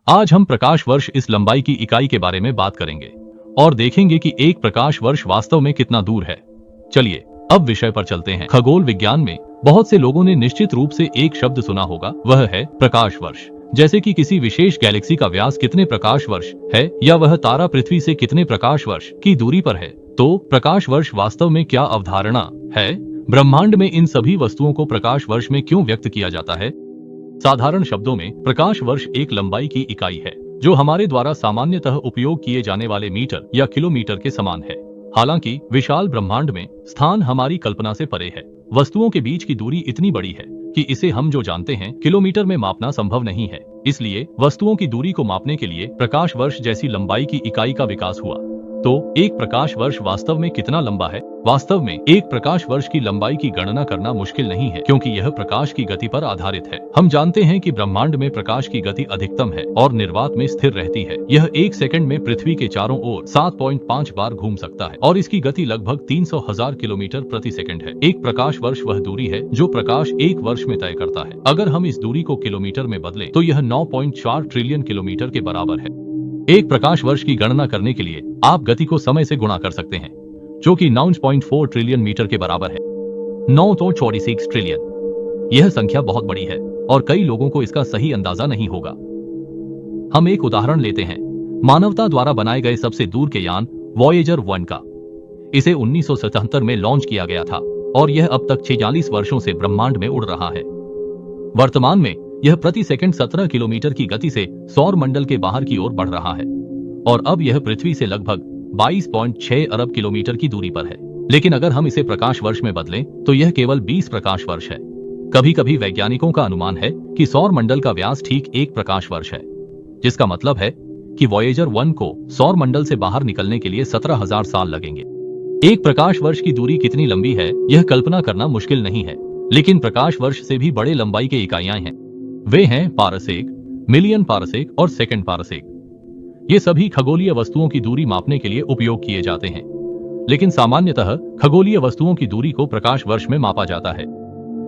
आज हम प्रकाश वर्ष इस लंबाई की इकाई के बारे में बात करेंगे और देखेंगे कि एक प्रकाश वर्ष वास्तव में कितना दूर है। चलिए अब विषय पर चलते हैं। खगोल विज्ञान में बहुत से लोगों ने निश्चित रूप से एक शब्द सुना होगा, वह है प्रकाश वर्ष। जैसे कि किसी विशेष गैलेक्सी का व्यास कितने प्रकाश वर्ष है या वह तारा पृथ्वी से कितने प्रकाश वर्ष की दूरी पर है। तो प्रकाश वर्ष वास्तव में क्या अवधारणा है? ब्रह्मांड में इन सभी वस्तुओं को प्रकाश वर्ष में क्यों व्यक्त किया जाता है? साधारण शब्दों में प्रकाश वर्ष एक लंबाई की इकाई है जो हमारे द्वारा सामान्यतः उपयोग किए जाने वाले मीटर या किलोमीटर के समान है। हालांकि विशाल ब्रह्मांड में स्थान हमारी कल्पना से परे है। वस्तुओं के बीच की दूरी इतनी बड़ी है कि इसे हम जो जानते हैं किलोमीटर में मापना संभव नहीं है। इसलिए वस्तुओं की दूरी को मापने के लिए प्रकाश वर्ष जैसी लंबाई की इकाई का विकास हुआ। तो एक प्रकाश वर्ष वास्तव में कितना लंबा है? वास्तव में एक प्रकाश वर्ष की लंबाई की गणना करना मुश्किल नहीं है, क्योंकि यह प्रकाश की गति पर आधारित है। हम जानते हैं कि ब्रह्मांड में प्रकाश की गति अधिकतम है और निर्वात में स्थिर रहती है। यह एक सेकंड में पृथ्वी के चारों ओर 7.5 बार घूम सकता है और इसकी गति लगभग 300,000 किलोमीटर प्रति सेकंड है। एक प्रकाश वर्ष वह दूरी है जो प्रकाश एक वर्ष में तय करता है। अगर हम इस दूरी को किलोमीटर में बदलें तो यह 9.4 ट्रिलियन किलोमीटर के बराबर है। एक प्रकाश वर्ष की गणना करने के लिए आप गति को समय से गुणा कर सकते हैं, जो कि 9.4 ट्रिलियन मीटर के बराबर है। 9 तो 46 ट्रिलियन। यह संख्या बहुत बड़ी है और कई लोगों को इसका सही अंदाजा नहीं होगा। हम एक उदाहरण लेते हैं, मानवता द्वारा बनाए गए सबसे दूर के यान वॉयेजर 1 का। इसे 1977 में लॉन्च किया गया था और यह अब तक 46 वर्षों से ब्रह्मांड में उड़ रहा है। वर्तमान में यह प्रति सेकंड 17 किलोमीटर की गति से सौर मंडल के बाहर की ओर बढ़ रहा है और अब यह पृथ्वी से लगभग 22.6 अरब किलोमीटर की दूरी पर है। लेकिन अगर हम इसे प्रकाश वर्ष में बदलें तो यह केवल 20 प्रकाश वर्ष है। कभी कभी वैज्ञानिकों का अनुमान है कि सौर मंडल का व्यास ठीक 1 प्रकाश वर्ष है, जिसका मतलब है कि वॉयेजर 1 को सौर मंडल से बाहर निकलने के लिए 17,000 साल लगेंगे। एक प्रकाश वर्ष की दूरी कितनी लंबी है यह कल्पना करना मुश्किल नहीं है, लेकिन प्रकाश वर्ष से भी बड़े लंबाई के इकाइयां हैं। वे हैं पारसेक, मिलियन पारसेक और सेकंड पारसेक। ये सभी खगोलीय वस्तुओं की दूरी मापने के लिए उपयोग किए जाते हैं, लेकिन सामान्यतः खगोलीय वस्तुओं की दूरी को प्रकाश वर्ष में मापा जाता है।